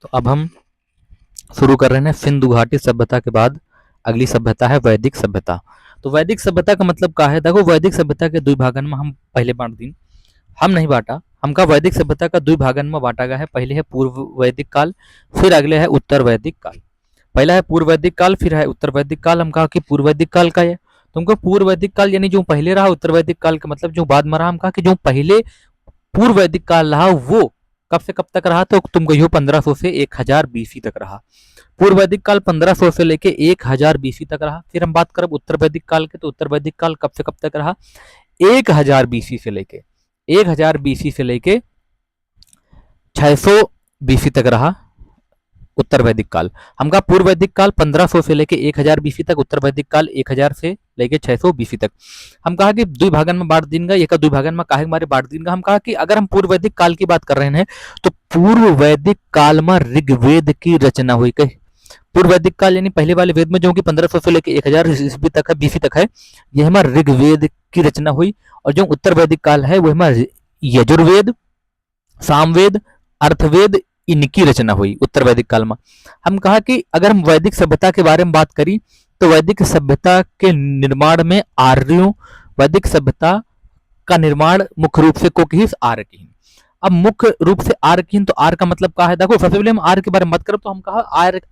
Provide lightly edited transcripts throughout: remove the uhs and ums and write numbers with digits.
तो अब हम शुरू कर रहे हैं सिंधु घाटी सभ्यता के बाद अगली सभ्यता है वैदिक सभ्यता। तो वैदिक सभ्यता का मतलब क्या है? देखो, वैदिक सभ्यता के 2 भागन में हम पहले बांट दिन हम नहीं बांटा। हमका वैदिक सभ्यता का 2 भागन में बांटा गया है। पहले है पूर्व वैदिक काल, फिर अगले है उत्तर वैदिक काल। पहला है पूर्व वैदिक काल, फिर है उत्तर वैदिक काल। हम कहा कि पूर्व वैदिक काल का है तुमको पूर्व वैदिक काल यानी जो पहले रहा, उत्तर वैदिक काल का मतलब जो बाद में रहा। हम कहा कि जो पहले पूर्व वैदिक काल रहा वो कब से कब तक रहा? तो तुम कहियो 1500 से 1000 बीसी तक रहा। पूर्व वैदिक काल 1500 से लेके 1000 बीसी तक रहा। फिर हम बात करें उत्तर वैदिक काल के, तो उत्तर वैदिक काल कब से कब तक रहा? 1000 बीसी से लेके 600 बीसी तक रहा उत्तर वैदिक काल। हम कहा पूर्व वैदिक काल 1500 से लेके 1000 बीसी तक, उत्तर वैदिक काल 1000 से लेके 600 बीसी तक। हम कहा कि 2 भागन में बांट देंगे। एक 2 भागन में काहे मारे बांट देंगे? हम कहा कि अगर हम पूर्व वैदिक काल की बात कर रहे हैं तो पूर्व वैदिक काल में ऋग्वेद की रचना हुई। कही पूर्व वैदिक काल यानी पहले वाले वेद में जो कि 1500 से लेके 1000 ईस्वी तक है, बीसी तक है, यह हमारा ऋग्वेद की रचना हुई। और जो उत्तर वैदिक काल है वो हमारा यजुर्वेद, सामवेद, अर्थवेद इनकी रचना हुई उत्तर वैदिक काल में। हम कहा कि अगर हम वैदिक सभ्यता के बारे में बात करी तो वैदिक सभ्यता के निर्माण में आर्यों, वैदिक सभ्यता का निर्माण मुख्य रूप से कोकहिस आर्य की। अब मुख्य रूप से आर्य की, तो आर्य का मतलब क्या है? देखो, सबसे पहले हम आर्य के बारे में बात करें तो हम कहा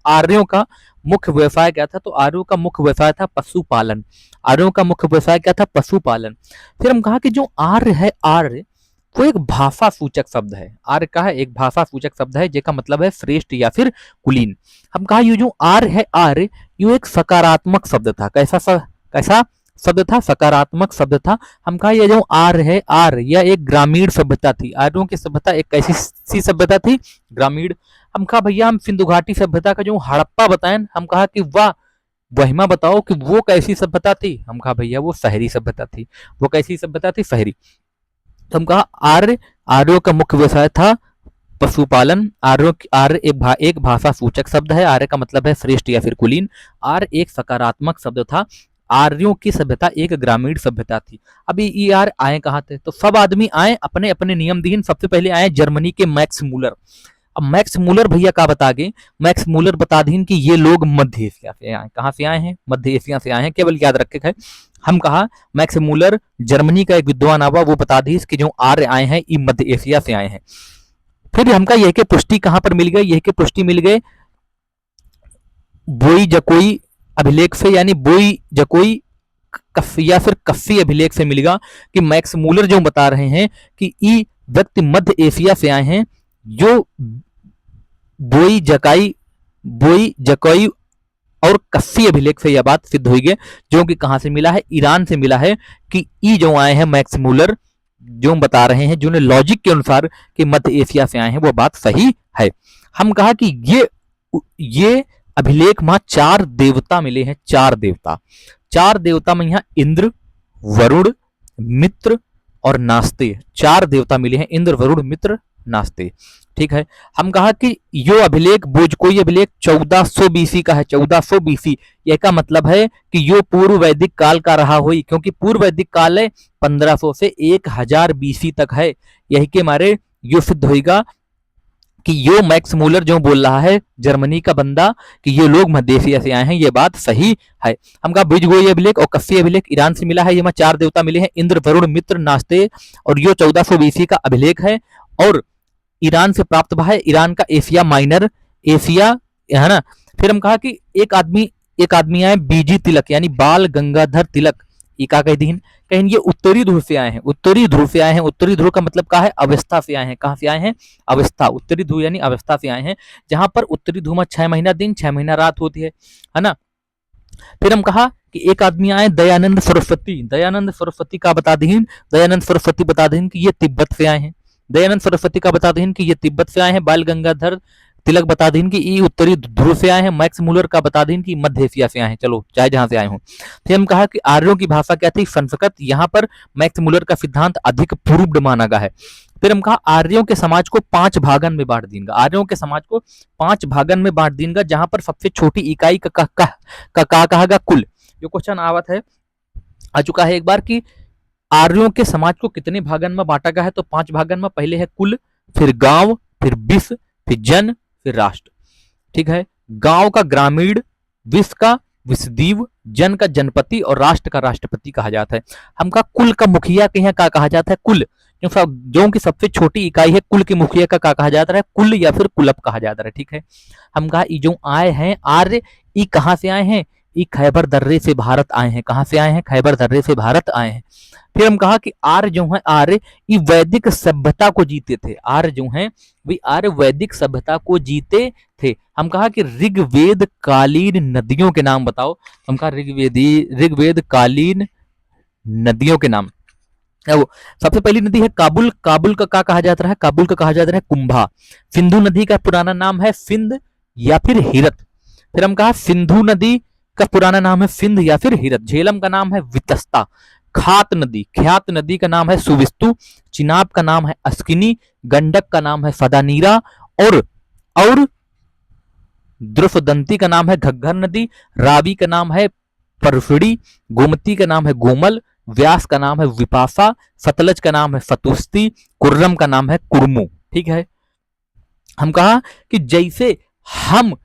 आर्यों का मुख्य व्यवसाय क्या था? तो आर्यों का मुख्य व्यवसाय था पशुपालन। आर्यों का मुख्य व्यवसाय क्या था? पशुपालन। फिर हम कहा कि जो आर्य है, आर्य वो एक भाषा सूचक शब्द है। आर्य का है एक भाषा सूचक शब्द है जिसका मतलब है श्रेष्ठ या फिर कुलीन। हम कहा ये जो आर्य है, आर्य ये एक सकारात्मक शब्द था। कैसा शब्द था? सकारात्मक शब्द था। हम कहा ये जो आर्य है, आर्य यह एक ग्रामीण सभ्यता थी। आर्यों की सभ्यता एक कैसी सी सभ्यता थी? ग्रामीण। हम कहा भैया हम सिंधु घाटी सभ्यता का जो हड़प्पा बताएं, हम कहा कि वाह वहिमा बताओ कि वो कैसी सभ्यता थी? हम कहा भैया वो शहरी सभ्यता थी। वो कैसी सभ्यता थी? शहरी। तो हम कहा आर्यों का मुख्य व्यवसाय था पशुपालन। आर्य एक भाषा सूचक शब्द है। आर्य का मतलब है श्रेष्ठ या फिर कुलीन। आर्य एक सकारात्मक शब्द था। आर्यों की सभ्यता एक ग्रामीण सभ्यता थी। अभी ये आर्य आए कहाँ थे? तो सब आदमी आए अपने अपने नियमदीन। सबसे पहले आए जर्मनी के मैक्स मूलर। अब मैक्स मूलर भैया का बता गए, मैक्स मूलर बता दीन कि ये लोग मध्य एशिया से आए। कहाँ से आए हैं? मध्य एशिया से आए हैं। केवल याद रखे है। हम कहा मैक्स मूलर जर्मनी का एक विद्वान आवा, वो बता दी कि जो आर्य आए हैं ये मध्य एशिया से आए हैं। फिर हमका यह के पुष्टि कहां पर मिल गई? यह के पुष्टि मिल गए बोई जकोई अभिलेख से, यानी बोई जकोई या फिर कस्सी अभिलेख से मिलेगा कि मैक्स मूलर जो बता रहे हैं कि ये व्यक्ति मध्य एशिया से आए हैं। जो बोई जकोई और कस्सी अभिलेख से यह बात सिद्ध हुई है, जो कि कहां से मिला है? ईरान से मिला है। कि ई जो आए हैं मैक्स मूलर जो बता रहे हैं, जो लॉजिक के अनुसार कि मध्य एशिया से आए हैं, वो बात सही है। हम कहा कि ये अभिलेख में 4 देवता मिले हैं। 4 देवता में यहाँ इंद्र, वरुण, मित्र और नास्ते 4 देवता मिले हैं। इंद्र, वरुण, मित्र, नास्ते। ठीक है। हम कहा कि यो अभिलेख भोजकोई अभिलेख 1400 बीसी का है। 1400 बीसी यह का मतलब है कि यो पूर्व वैदिक काल का रहा हुई, क्योंकि पूर्व वैदिक काल है 1500 से 1000 बीसी तक है। यही के मारे यो सिद्ध होगा कि यो मैक्स मूलर जो बोल रहा है जर्मनी का बंदा कि ये लोग मध्य एशिया से आए हैं, ये बात सही है। हम कहा भुजगोई अभिलेख और कस्सी अभिलेख ईरान से मिला है। ये 4 देवता मिले हैं, इंद्र, वरुण, मित्र, नास्ते, और यो 1400 बीसी का अभिलेख है और ईरान से प्राप्त हुआ है। ईरान का एशिया माइनर, एशिया है ना। फिर हम कहा कि एक आदमी आए बीजी तिलक, यानी बाल गंगाधर तिलक। इका कह दीन कहीं ये उत्तरी ध्रुव से आए हैं। उत्तरी ध्रुव से आए हैं। उत्तरी ध्रुव का मतलब क्या है? अवस्था से आए हैं। कहां से आए हैं? अवस्था। उत्तरी ध्रुव यानी अवस्था से आए हैं, जहां पर उत्तरी ध्रुव में 6 महीना दिन 6 महीना रात होती है ना। फिर हम कहा कि एक आदमी आए दयानंद सरस्वती। दयानंद सरस्वती का बता दीन, दयानंद सरस्वती बता दीन कि ये तिब्बत से आए हैं। दयानंद सरस्वती का बता दीन कि ये तिब्बत से आए हैं। बाल गंगाधर तिलक बता दीन कि ये उत्तरी ध्रुव से आए हैं। मैक्स मूलर का बता दीन कि मध्य एशिया से आए हैं। चलो चाहे जहां से आए हों। फिर हम कहा कि आर्यों की भाषा क्या थी? संस्कृत। यहाँ पर मैक्स मूलर का सिद्धांत अधिक प्रूव्ड माना गया है। फिर हम कहा आर्यों के समाज को 5 भागन में बांट देंगे। आर्यों के समाज को 5 भागन में बांट देंगे, जहां पर सबसे छोटी इकाई का कहा कुल। जो क्वेश्चन आवत है आ चुका है एक बार कि आर्यों के समाज को कितने भागन में बांटा गया है? तो 5 भागन में। पहले है कुल, फिर गांव, फिर विश्व, फिर जन, फिर राष्ट्र। ठीक है, गांव का ग्रामीण, विश्व का विश्वदीव, जन का जनपति और राष्ट्र का राष्ट्रपति कहा जाता है। हमका कुल का मुखिया के यहाँ क्या कहा जाता है? कुल। जो की सबसे छोटी इकाई है कुल के मुखिया का क्या कहा जाता है? कुल या फिर कुलप कहा जाता है। ठीक है, हम कहा ये जो आए हैं आर्य, ये कहाँ से आए हैं? ये खैबर दर्रे से भारत आए हैं। कहाँ से आए हैं? खैबर दर्रे से भारत आए हैं। फिर हम कहा कि आर्य जो है, आर्य ये वैदिक सभ्यता को जीते थे। आर्य जो है वे आर्य वैदिक सभ्यता को जीते थे। हम कहा कि ऋग्वेद कालीन नदियों के नाम बताओ। हम कहा ऋग्वेद कालीन नदियों के नाम। वो सबसे पहली नदी है काबुल। काबुल का क्या कहा जाता है? काबुल का कहा जाता है कुंभा। सिंधु नदी का पुराना नाम है सिंध या फिर हिरत। फिर हम कहा सिंधु नदी का पुराना नाम है सिंध या फिर हिरत। झेलम का नाम है वितस्ता। ख्यात नदी का नाम है सुविस्तु। चिनाब का नाम है अस्किनी। गंडक का नाम है सदानीरा और द्रुफदंती का नाम है घग्गर नदी। रावी का नाम है परफड़ी। गोमती का नाम है गोमल। व्यास का नाम है विपासा। सतलज का नाम है सतुस्ती। कुर्रम का नाम है कुर्मू। ठीक है, हम कहा कि जैसे हम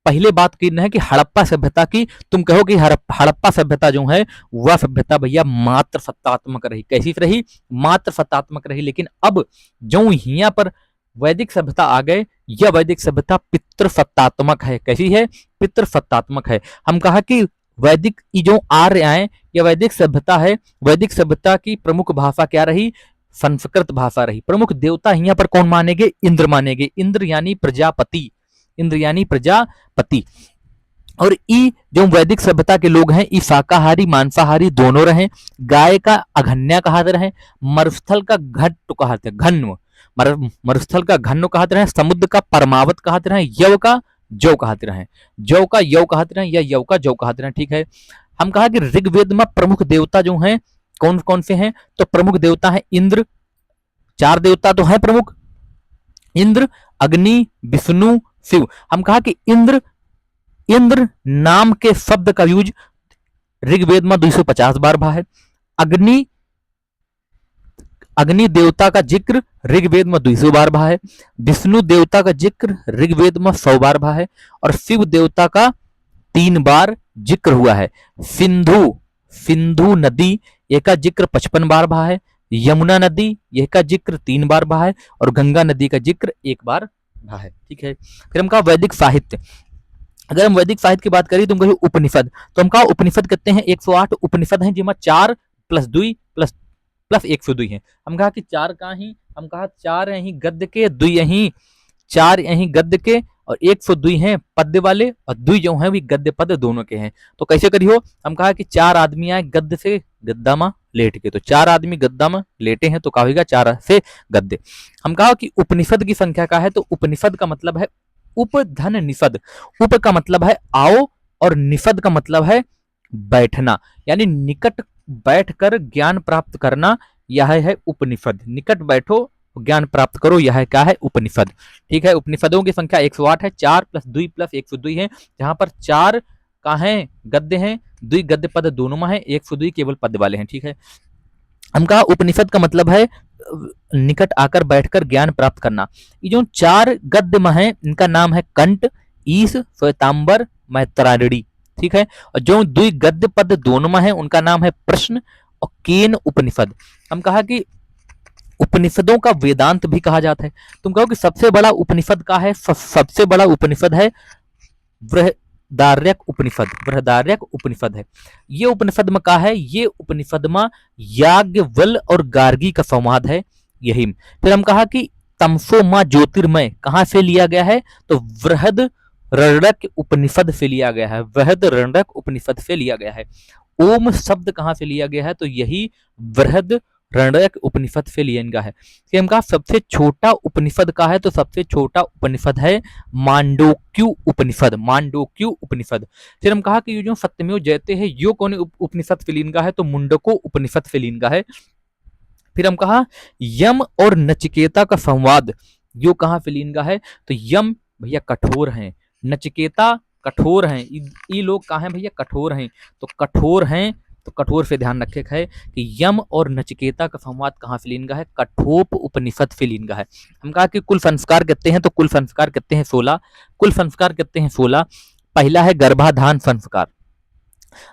पहले बात की है कि हड़प्पा सभ्यता की, तुम कहो कि हड़प्पा सभ्यता जो है वह सभ्यता भैया मात्र सत्तात्मक रही। कैसी रही? मात्र सत्तात्मक रही। लेकिन अब जो यहाँ पर वैदिक सभ्यता आ गए, यह वैदिक सभ्यता पितृसत्तात्मक है। कैसी है? पितृसत्तात्मक है। हम कहा कि वैदिक जो आर्य आए, यह वैदिक सभ्यता है। वैदिक सभ्यता की प्रमुख भाषा क्या रही? संस्कृत भाषा रही। प्रमुख देवता यहाँ पर कौन मानेगे? इंद्र मानेगे। इंद्र यानी प्रजापति। इंद्र यानी प्रजापति। और ई जो वैदिक सभ्यता के लोग हैं, ई शाकाहारी मांसाहारी दोनों रहे। गाय का अघन्या कहते रहे। मरुस्थल का घट्ट कहते घन्व। मरुस्थल का घन्व कहते रहे। समुद्र का परमावत कहते रहे। यव का जौ कहते रहे। जौ का यव कहते रहे या यव का जौ कहते रहे। ठीक है, हम कहा कि ऋग्वेद में प्रमुख देवता जो हैं कौन कौन से हैं? तो प्रमुख देवता है इंद्र। 4 देवता तो है प्रमुख, इंद्र, अग्नि, विष्णु, शिव। हम कहा कि इंद्र नाम के शब्द का यूज ऋग्वेद में 250 बार भा है। अग्नि देवता का जिक्र ऋग्वेद में 200 बार भा है। विष्णु देवता का जिक्र ऋग्वेद में 100 बार भा है। और शिव देवता का 3 बार जिक्र हुआ है। सिंधु नदी एक का जिक्र 55 बार भा है। यमुना नदी यह का जिक्र 3 बार भा है। और गंगा नदी का जिक्र 1 बार भा है। ठीक है, फिर हम कहा वैदिक साहित्य। अगर हम वैदिक साहित्य की बात करें तो हम कहें उपनिषद। तो हम कहा उपनिषद कहते हैं 108 उपनिषद हैं, जिसमें 4 + 2 + 102 हैं। हम कहा कि 4 का ही, हम कहा 4 यहीं गद्य के, 2 यहीं 4 यहीं गद्य के और 102 हैं पद्य वाले और 2 जो हैं भी गद्य पद दोनों के हैं। तो कैसे करियो? हम कहा कि 4 आदमी आए गद्य से गद्दा में लेट के, तो 4 आदमी गद्दा में लेटे हैं तो क्या होगा? 4 से गद्य। हम कहा कि उपनिषद की संख्या क्या है? तो उपनिषद का मतलब है उपधन निषद। उप का मतलब है आओ और निषद का मतलब है बैठना, यानी निकट बैठकर ज्ञान प्राप्त करना, यह है उपनिषद। निकट बैठो ज्ञान प्राप्त करो, यह क्या है? उपनिषद। ठीक है, उपनिषदों की संख्या 108 है। 4 + 2 + 102 है, जहां पर 4 का है गद्य हैं, 2 गद्य पद दोनों में है, 102 केवल पद वाले हैं। ठीक है, हम कहा उपनिषद का मतलब है निकट आकर बैठकर ज्ञान प्राप्त करना। ये जो 4 गद्य में है इनका नाम है कंठ, ईश, श्वेतांबर, मैत्रायणी। ठीक है, और जो 2 गद्य पद दोनों में है उनका नाम है प्रश्न और केन उपनिषद। हम कहा कि उपनिषदों का वेदांत भी कहा जाता है। तुम कहो कि सबसे बड़ा उपनिषद का है? सबसे बड़ा उपनिषद है बृहदारण्यक उपनिषद। बृहदारण्यक उपनिषद है। ये उपनिषद में का है? ये उपनिषद में याज्ञवल्क्य और गार्गी का संवाद है यही। फिर हम कहा कि तमसो मां ज्योतिर्मय कहां से लिया गया है? तो बृहदारण्यक उपनिषद से लिया गया है। बृहदारण्यक उपनिषद से लिया गया है। ओम शब्द कहां से लिया गया है? तो यही बृहदारण्यक उपनिषद से लिया गया है। कि हम कहा सबसे छोटा उपनिषद का है? तो सबसे छोटा उपनिषद है मांडोक्य उपनिषद। मांडोक्य उपनिषद। फिर हम कहा कि ये जो सत्यमेव जयते है यो कौन उपनिषद से लीन का है? तो मुंडको उपनिषद से लीन का है। फिर हम कहा यम और नचिकेता का संवाद यो कहां से लीन का है? तो यम भैया कठोर हैं, नचिकेता कठोर हैं। ये लोग कहां हैं भैया? कठोर हैं। तो कठोर हैं तो कठोर से ध्यान रखे है कि यम और नचिकेता का संवाद कहाँ से लीन गया है, कठोप उपनिषद से लीन गया है। हम कहा कि कुल संस्कार कितने हैं, तो कुल संस्कार कितने हैं 16। कुल संस्कार कितने हैं 16। पहला है गर्भाधान संस्कार।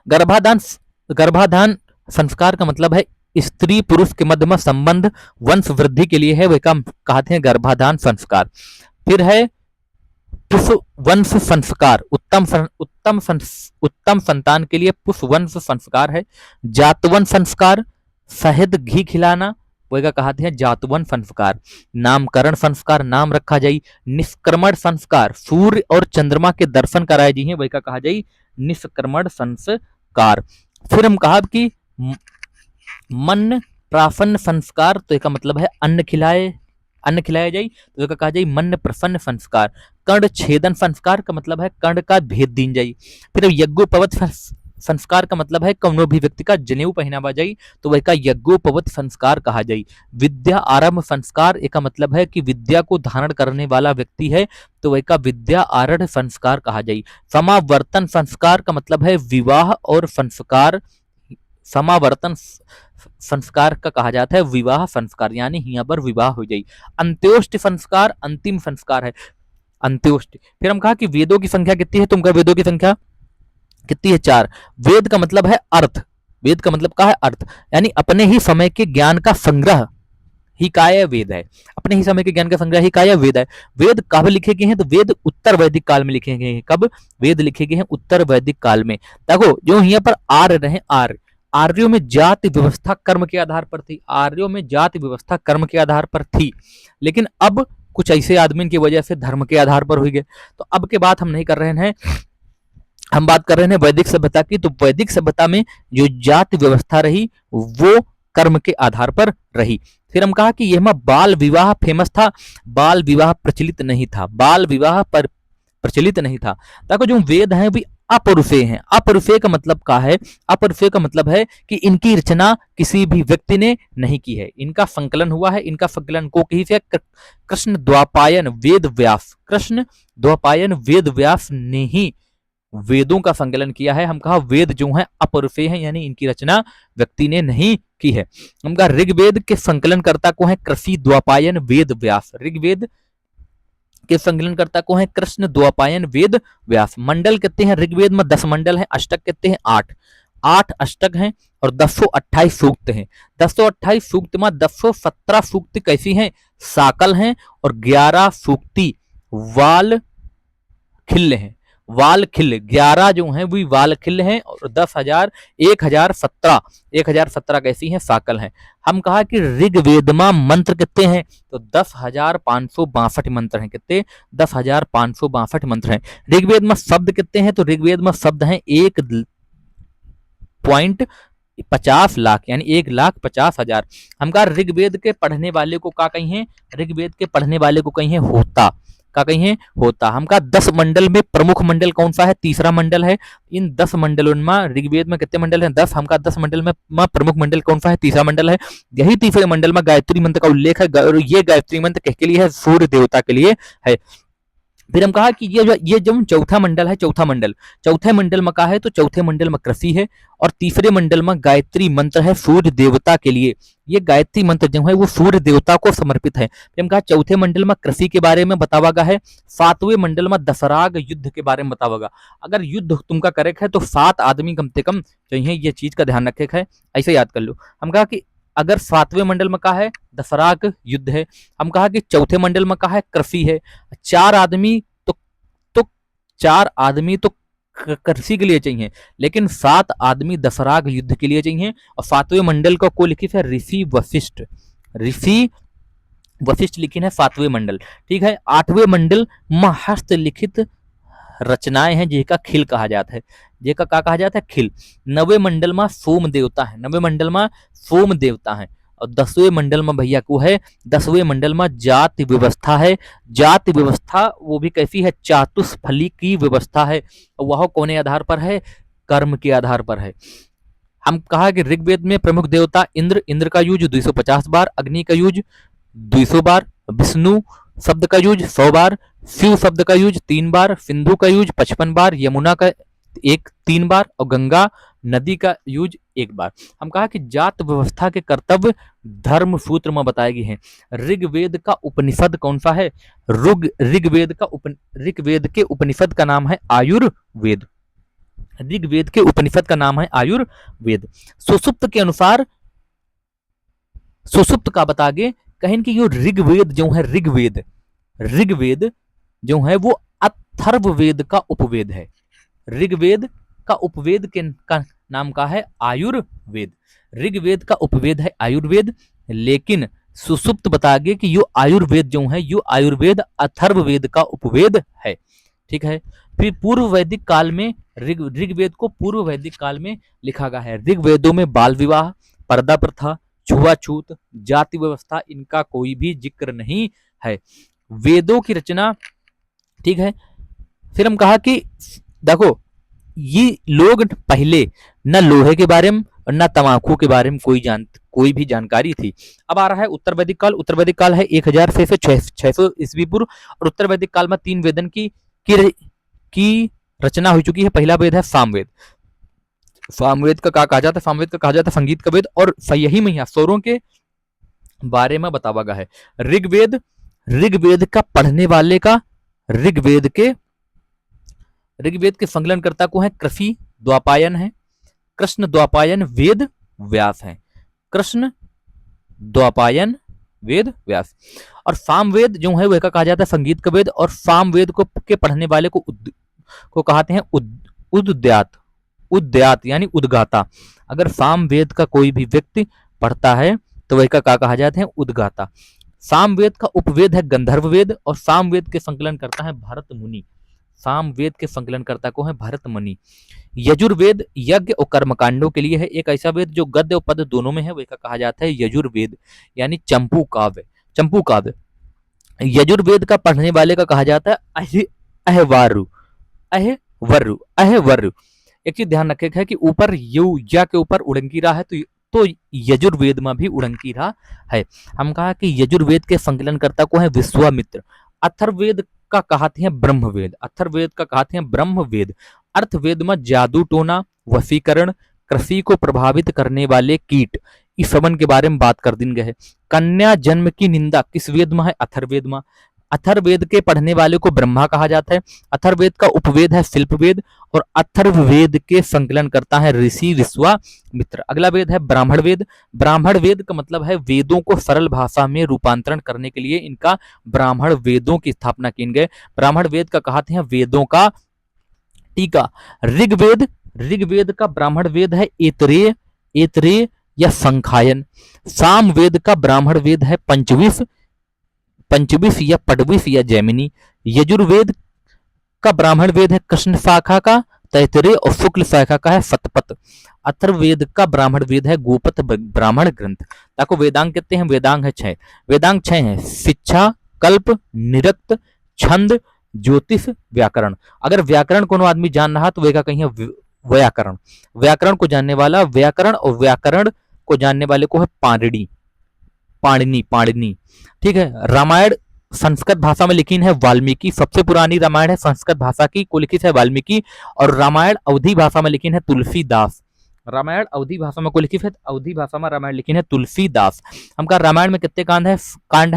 गर्भाधान गर्भाधान संस्कार का मतलब है स्त्री पुरुष के मध्य में संबंध वंश वृद्धि के लिए है, वह काम कहते हैं गर्भाधान संस्कार। फिर है पुष्प वंश संस्कार, उत्तम संतान के लिए पुष्प वंश संस्कार है। जातवन संस्कार, शहद घी खिलाना, वह कहते हैं जातवन संस्कार। नामकरण संस्कार, नाम रखा जाए। निष्क्रमण संस्कार, सूर्य और चंद्रमा के दर्शन कराए जी हैं, वह कहा जाए निष्क्रमण संस्कार। फिर हम कहा कि मन प्राशन संस्कार, तो इसका मतलब है अन्न खिलाया जाए, तो इसका कहा जाए मन प्रसन्न संस्कार। कर्ण छेदन संस्कार का मतलब है कर्ण का भेद दीन जाए। फिर यज्ञोपवत संस्कार का मतलब है कौनो भी व्यक्ति का जनेऊ पहनावा जाए, तो वह का यज्ञोपवत संस्कार कहा जाए। विद्या आरंभ संस्कार, एक मतलब है कि विद्या को धारण करने वाला व्यक्ति है, तो वह का विद्या आरंभ संस्कार कहा जाए। समावर्तन संस्कार का मतलब है विवाह और संस्कार, समावर्तन संस्कार का कहा जाता है विवाह संस्कार, यानी यहाँ पर विवाह हो जाए। अंत्योष्ट संस्कार अंतिम संस्कार है, अंत्योष्ट। फिर हम कहा कि वेदों की संख्या कितनी है, तुमका वेदों की संख्या कितनी है 4। वेद का मतलब है अर्थ, वेद का मतलब क्या है अर्थ, यानी अपने ही समय के ज्ञान का संग्रह ही काय वेद है, अपने ही समय के ज्ञान का संग्रह ही काय वेद है। वेद कब लिखे गए हैं, तो वेद उत्तर वैदिक काल में लिखे गए हैं। कब वेद लिखे गए हैं, उत्तर वैदिक काल में। देखो जो यहाँ पर आर्य रहे, आर्यों में जाति व्यवस्था कर्म के आधार पर थी, आर्यों में जाति व्यवस्था कर्म के आधार पर थी, लेकिन अब कुछ ऐसे आदमी की वजह से धर्म के आधार पर हुई गए। तो अब के बात हम नहीं कर रहे हैं, हम बात कर रहे हैं वैदिक सभ्यता की। तो वैदिक सभ्यता में जो जाति व्यवस्था रही वो कर्म के आधार पर रही। फिर हम कहा कि यह बाल विवाह फेमस था, बाल विवाह प्रचलित नहीं था, बाल विवाह पर प्रचलित नहीं था। देखो जो वेद हैं भी अपरुषेय हैं। अपरुषेय का मतलब क्या है, अपरुषेय का मतलब है कि इनकी रचना किसी भी व्यक्ति ने नहीं की है, इनका संकलन हुआ है, इनका संकलन को कही से कृष्ण द्वापायन वेद व्यास, कृष्ण द्वापायन वेद व्यास ने ही वेदों का संकलन किया है। हम कहा वेद जो है अपरुषेय है, यानी इनकी रचना व्यक्ति ने नहीं की है। हम कहा ऋग्वेद के संकलनकर्ता को है कृषि द्वापायन वेद व्यास, ऋग्वेद के संकलनकर्ता को है कृष्ण द्वापायन वेद व्यास। मंडल कितने हैं ऋग्वेद में, 10 मंडल हैं। अष्टक कितने हैं, 8 अष्टक हैं और 1028 सूक्त हैं। 1028 सूक्त में 1017 सूक्त कैसी हैं, साकल हैं, और 11 सूक्ति वाल खिल्ल हैं, वाल खिल्ल 11 जो हैं वो वाल खिल्ल हैं, और 1017 कैसी हैं, साकल हैं। हम कहा कि ऋग्वेद में मंत्र कितने हैं, तो 10,562 मंत्र हैं। कितने, 10,562 मंत्र हैं। ऋग्वेद में शब्द कितने हैं, तो ऋग्वेद में शब्द हैं 1.50 लाख, यानी 1,50,000। हम कहा ऋग्वेद के पढ़ने वाले को क्या कही है, ऋग्वेद के पढ़ने वाले को कही है होता, का कही है होता। हम कहा 10 मंडल में प्रमुख मंडल कौन सा है, तीसरा मंडल है। इन 10 मंडलों में ऋग्वेद में कितने मंडल हैं, 10। हम कहा 10 मंडल में प्रमुख मंडल कौन सा है, तीसरा मंडल है। यही तीसरे मंडल में गायत्री मंत्र का उल्लेख है, और ये गायत्री मंत्र किसके लिए है, सूर्य देवता के लिए है। फिर हम कहा कि ये जो चौथा मंडल है, चौथे मंडल में कहा है, तो चौथे मंडल में कृषि है, और तीसरे मंडल में गायत्री मंत्र है सूर्य देवता के लिए। ये गायत्री मंत्र जो है वो सूर्य देवता को समर्पित है। फिर हम कहा चौथे मंडल में कृषि के बारे में बतावा गया है। 7वें मंडल में दशराग युद्ध के बारे में बतावा गया। अगर युद्ध तुमका करे है तो 7 आदमी कम से कम चाहिए, ये चीज का ध्यान रखे है, ऐसे याद कर लो। हम कहा कि अगर 7वें मंडल में कहा है दशराग युद्ध है, हम कहा कि चौथे मंडल में कहा है कृषि है। 4 आदमी तो 4 आदमी तो कृषि के लिए चाहिए, लेकिन 7 आदमी दशराग युद्ध के लिए चाहिए। और 7वें मंडल को लिखी है ऋषि वशिष्ठ, ऋषि वशिष्ठ लिखी है 7वें मंडल, ठीक है। 8वें मंडल में हस्तलिखित रचनाएं हैं, जिनका खिल कहा जाता है, जिनका क्या कहा जाता है, खिल। 9वें मंडल में सोम देवता है, 9वें मंडल में सोम देवता है। और 10वें मंडल में भैया को है, 10वें मंडल में जाति व्यवस्था है। जाति व्यवस्था वो भी कैसी है, चातुष्फली की व्यवस्था है। वह कौन आधार पर है, कर्म के आधार पर है। हम कहा कि ऋग्वेद में प्रमुख देवता इंद्र, इंद्र का यूज 250 बार, अग्नि का यूज 200 बार, विष्णु शब्द का यूज 100 बार, शिव शब्द का यूज 3 बार, सिंधु का यूज 55 बार, यमुना का 3 बार, और गंगा नदी का यूज एक बार। हम कहा कि जात व्यवस्था के कर्तव्य धर्म सूत्र में बताए गए हैं। ऋग्वेद का उपनिषद कौन सा है? ऋग्वेद के उपनिषद का नाम है आयुर्वेद। ऋग्वेद के उपनिषद का नाम है आयुर्वेद। सुसुप्त के अनुसार, सुसुप्त का बता गए, कहें कि यो ऋग्वेद जो है, ऋग्वेद जो है वो अथर्ववेद का उपवेद है। ऋग्वेद का उपवेद के का नाम का है आयुर्वेद। ऋग्वेद का उपवेद है आयुर्वेद, लेकिन सुसुप्त बता गए कि यो आयुर्वेद जो है, यो आयुर्वेद अथर्ववेद का उपवेद है। ठीक है। फिर पूर्व वैदिक काल में ऋग्वेद को पूर्व वैदिक काल में लिखा गया है। ऋग्वेदों में बाल विवाह, पर्दा प्रथा, छुआछूत, जाति व्यवस्था, इनका कोई भी जिक्र नहीं है। वेदों की रचना, ठीक है। फिर हम कहा कि देखो, ये लोग पहले न लोहे के बारे में और न तमाकू के बारे में कोई भी जानकारी थी। अब आ रहा है उत्तर वैदिक काल। उत्तर वैदिक काल है 1000 से 600 ईस्वी पूर्व, और उत्तर वैदिक काल में 3 वेदन की रचना हो चुकी है। पहला वेद है सामवेद। सामवेद का कहा जाता है? सामवेद का कहा जाता है संगीत का वेद, और यही में स्वरों के बारे में बतावा गया है। ऋग्वेद का पढ़ने वाले का ऋग्वेद के संकलनकर्ता को है कृषि द्वापायन है। कृष्ण द्वापायन वेद व्यास है। कृष्ण द्वापायन वेद व्यास। और सामवेद जो है वह कहा जाता है संगीत का वेद, और सामवेद को के पढ़ने वाले को कहते हैं उद्यात यानी उद्गाता। अगर सामवेद का कोई भी व्यक्ति पढ़ता है तो वह का कहा जाता है उद्गाता। सामवेद का उपवेद है गंधर्व वेद, और सामवेद के संकलन करता है भरत मुनि। सामवेद के संकलनकर्ता को है भरत मुनि। यजुर्वेद यज्ञ और कर्मकांडों के लिए है। एक ऐसा वेद जो गद्य और पद्य दोनों में है, वह कहा जाता है यजुर्वेद यानी चंपू काव्य। यजुर्वेद का पढ़ने वाले का कहा जाता है अहवर्रु। एक चीज ध्यान रखेगा है कि ऊपर या के ऊपर उड़ंकीरा है, तो यजुर्वेद में भी उड़ंकीरा है। हम कहा कि यजुर्वेद के संकलनकर्ता को है विश्वामित्र। अथर्ववेद का कहते हैं ब्रह्मवेद। अथर्ववेद का कहते हैं ब्रह्मवेद। अर्थवेद में जादू टोना, वशीकरण, कृषि को प्रभावित करने वाले कीट, इस सबन के बारे में बात कर दिन गए है। कन्या जन्म की निंदा किस वेद में है? अथर्ववेद में। अथर्ववेद के पढ़ने वाले को ब्रह्मा कहा जाता है। अथर्ववेद का उपवेद है शिल्पवेद, और अथर्ववेद के संकलन करता है ऋषि विश्वामित्र। अगला वेद है ब्राह्मण वेद। ब्राह्मण वेद का मतलब है वेदों को सरल भाषा में रूपांतरण करने के लिए इनका ब्राह्मण वेदों की स्थापना की गई। ब्राह्मण वेद का कहते हैं वेदों का टीका। ऋग्वेद का ब्राह्मण वेद है ऐतरेय या संखायन। सामवेद का ब्राह्मण वेद है पंचविश या पटविश या जैमिनी। यजुर्वेद का ब्राह्मण वेद है कृष्ण शाखा का तैतरेय, और शुक्ल शाखा का है शतपथ। अथर्ववेद का ब्राह्मण वेद है गोपथ ब्राह्मण ग्रंथ। ताको वेदांग कहते हैं। वेदांग है 6। वेदांग 6 है: शिक्षा, कल्प, निरक्त, छंद, ज्योतिष, व्याकरण। अगर व्याकरण कोनो आदमी जान रहा तो वे का कहीं व्याकरण। व्याकरण को जानने वाला व्याकरण, और व्याकरण को जानने वाले को है पाणिनि। ठीक है। रामायण संस्कृत भाषा में लिखी है वाल्मीकि। सबसे पुरानी रामायण है संस्कृत भाषा की, को लिखी है वाल्मीकि। और रामायण अवधी भाषा में लिखी है तुलसीदास। रामायण अवधी भाषा में को लिखी है, अवधी भाषा में रामायण लिखी है तुलसीदास। हम कहा रामायण में कितने कांड है?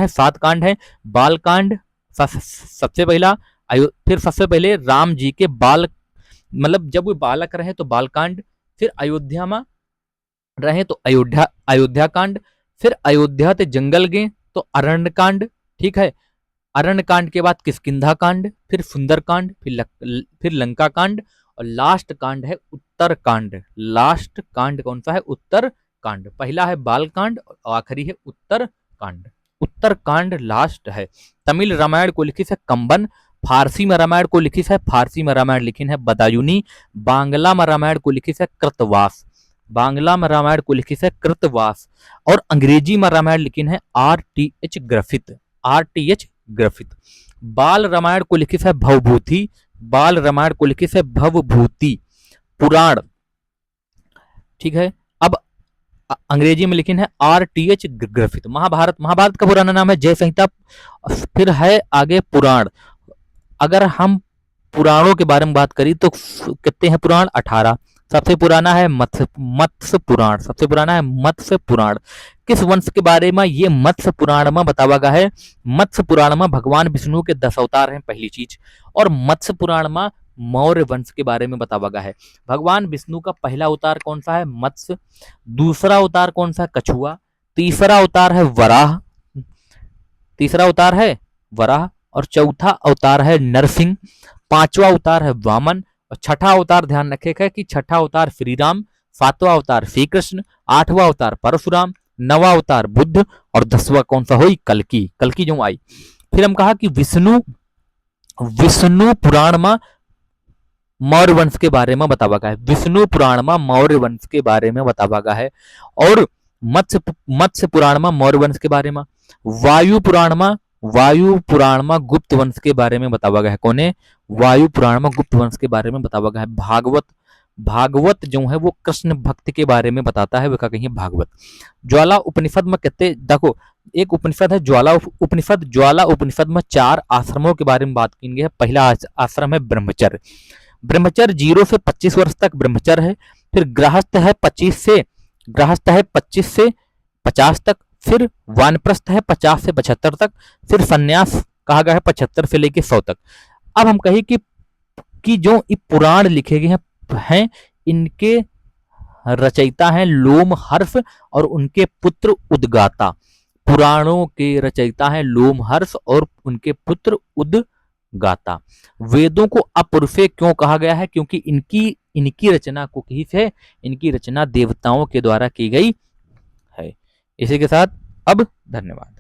7 कांड है। बाल कांड सबसे पहला, फिर सबसे पहले राम जी के बाल, मतलब जब वो बालक रहे तो बाल कांड, फिर अयोध्या में रहे तो अयोध्या कांड, फिर अयोध्या ते जंगल गए तो अरण्य कांड। ठीक है। अरण्य कांड के बाद किष्किंधा कांड, फिर सुंदर कांड, फिर लंका कांड, और लास्ट कांड है उत्तर कांड। लास्ट कांड कौन सा है? उत्तर कांड। पहला है बाल कांड और आखिरी है उत्तर कांड। उत्तर कांड लास्ट है। तमिल रामायण को लिखी है कंबन। फारसी में रामायण को लिखी है बदायूनी। बांग्ला में रामायण को लिखी है कृतवास। और अंग्रेजी में रामायण लिखी है R.T.H. ग्रिफिथ। बाल रामायण को लिखी है भवभूति। पुराण, ठीक है। अब अंग्रेजी में लिखी है R.T.H. ग्रिफिथ। महाभारत का पुराना नाम है जय संहिता। फिर है आगे पुराण। अगर हम पुराणों के बारे में बात करें तो कितने हैं पुराण? 18। सबसे पुराना है मत्स्य पुराण, सबसे पुराना है मत्स्य पुराण। किस वंश के बारे में ये मत्स्य पुराण में बतावा गया है? मत्स्य पुराण में भगवान विष्णु के 10 अवतार हैं, पहली चीज। और मत्स्य पुराण में मौर्य वंश के बारे में बतावा गया है। भगवान विष्णु का पहला अवतार कौन सा है? मत्स्य। दूसरा अवतार कौन सा है? कछुआ। तीसरा अवतार है वराह, तीसरा अवतार है वराह। और चौथा अवतार है नरसिंह। पांचवा अवतार है वामन। और छठा अवतार ध्यान रखेगा कि छठा अवतार श्री राम, सातवां अवतार श्री कृष्ण, आठवां अवतार परशुराम, नवा अवतार बुद्ध, और 10वां कौन सा हुई? कल्कि, कल्कि जो आई। फिर हम कहा कि विष्णु विष्णु पुराण में मौर्य वंश के बारे में बतावा गया है। विष्णु पुराण में मौर्य वंश के बारे में बतावा गया है। और मत्स्य पुराण में मौर्य वंश के बारे में। वायु पुराण में गुप्त वंश के बारे में बतावा गया है। कौन है? वायु पुराण में गुप्त वंश के बारे में बतावा गया है। भागवत जो है वो कृष्ण भक्त के बारे में बताता है, वो क्या कहिए? भागवत। ज्वाला उपनिषद में कहते, देखो एक उपनिषद है ज्वाला उपनिषद। ज्वाला उपनिषद में 4 आश्रमों के बारे में बात की गई है। पहला आश्रम है ब्रह्मचर्य। ब्रह्मचर्य 0 से 25 वर्ष तक ब्रह्मचर्य है। फिर गृहस्थ है 25 से 50 तक। फिर वानप्रस्थ है 50 से 75 तक। फिर सन्यास कहा गया है 75 से लेके 100 तक। अब हम कहें कि जो ये पुराण लिखे गए हैं इनके रचयिता हैं लोमहर्ष और उनके पुत्र उद्गाता। पुराणों के रचयिता हैं लोमहर्ष और उनके पुत्र उद्गाता। वेदों को अपुरुषे क्यों कहा गया है? क्योंकि इनकी रचना कुकी से, इनकी रचना देवताओं के द्वारा की गई है। इसी के साथ अब धन्यवाद।